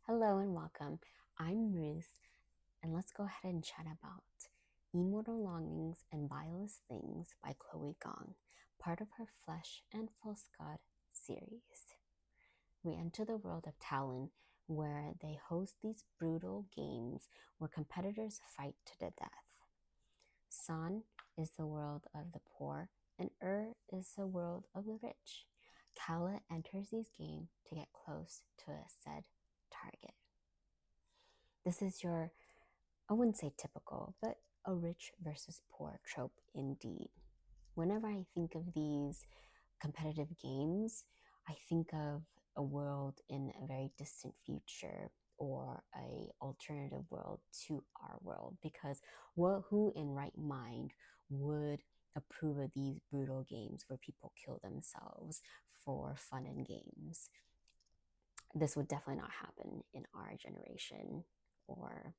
Hello and welcome. I'm Ruth, and let's go ahead and chat about Immortal Longings and Vilest Things by Gong, part of her Flesh and False God series. We enter the world of Talon, where they host these brutal games where competitors fight to the death. San is the world of the poor, and is the world of the rich. Kala enters these games to get close to a said target. This is your, I wouldn't say typical, but a rich versus poor trope indeed. Whenever I think of these competitive games, I think of a world in a very distant future or a alternative world to our world, because who in right mind would approve of these brutal games where people kill themselves for fun and games? This would definitely not happen in our generation or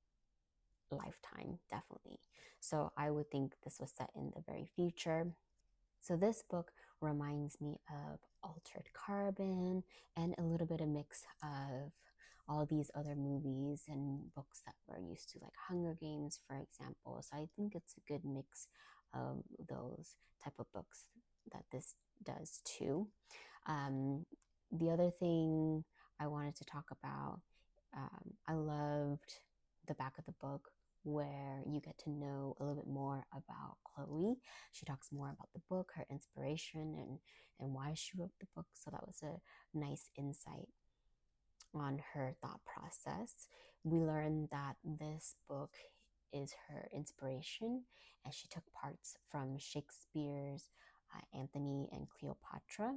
lifetime, definitely. So I would think this was set in the very future. So this book reminds me of Altered Carbon and a little bit of mix of all these other movies and books that we're used to, like Hunger Games, for example. So I think it's a good mix of those type of books that this does too. The other thing I wanted to talk about, I loved the back of the book where you get to know a little bit more about Chloe. She talks more about the book, her inspiration, and why she wrote the book. So that was a nice insight on her thought process. We learned that this book is her inspiration, and she took parts from Shakespeare's Antony and Cleopatra.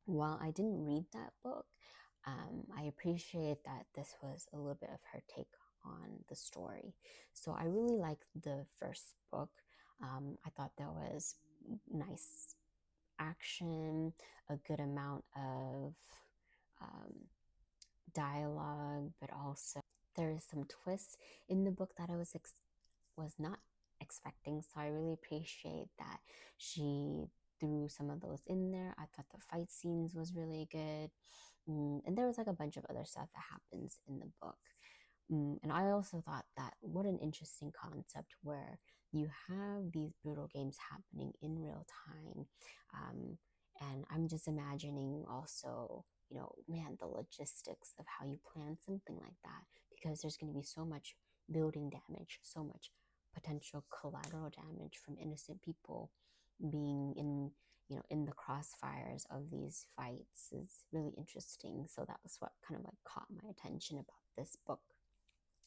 While I didn't read that book, I appreciate that this was a little bit of her take on the story. So I really liked the first book. I thought there was nice action, a good amount of dialogue, but also there's some twists in the book that I was not expecting. So I really appreciate that she threw some of those in there. I thought the fight scenes was really good. And there was like a bunch of other stuff that happens in the book. And I also thought that what an interesting concept where you have these brutal games happening in real time. And I'm just imagining also, man, the logistics of how you plan something like that, because there's going to be so much building damage, so much potential collateral damage from innocent people being in the crossfires of these fights is really interesting. So that was what kind of like caught my attention about this book.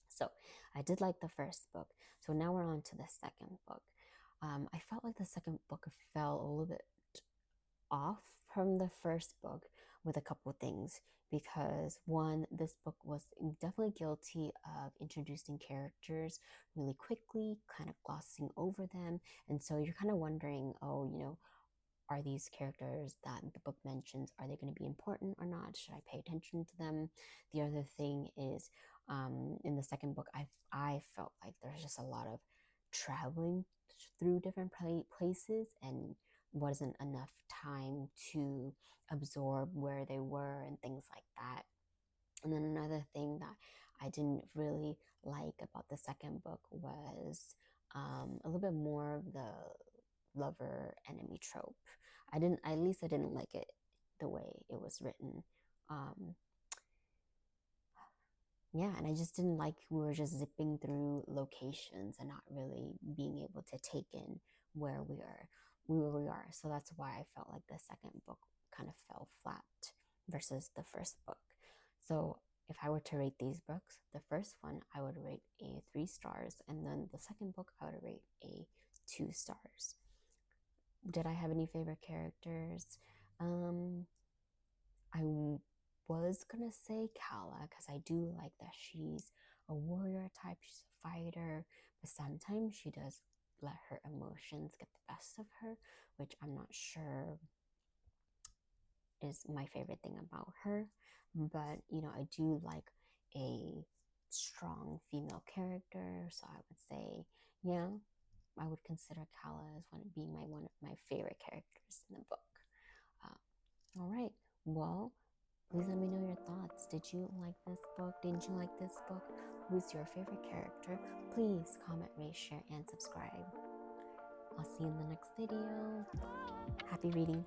So I did like the first book. So now we're on to the second book. I felt like the second book fell a little bit off from the first book with a couple of things, because one, this book was definitely guilty of introducing characters really quickly, kind of glossing over them. And so you're kind of wondering, oh, are these characters that the book mentions, are they going to be important or not? Should I pay attention to them? The other thing is, in the second book, I felt like there's just a lot of traveling through different places and wasn't enough time to absorb where they were and things like that. And then another thing that I didn't really like about the second book was a little bit more of the lover enemy trope. At least I didn't like it the way it was written. Yeah, and I just didn't like we were just zipping through locations and not really being able to take in where we are. So that's why I felt like the second book kind of fell flat versus the first book. So if I were to rate these books, the first one I would rate a 3 stars, and then the second book I would rate a 2 stars. Did I have any favorite characters? I was gonna say Kala, because I do like that she's a warrior type, she's a fighter, but sometimes she does let her emotions get the best of her, which I'm not sure is my favorite thing about her. But I do like a strong female character, so I would say, yeah, I would consider Kala as one of my favorite characters in the book. All right, well, Please let me know your thoughts. Did you like this book? Didn't you like this book? Who's your favorite character? Please comment, rate, share, and subscribe. I'll see you in the next video. Happy reading.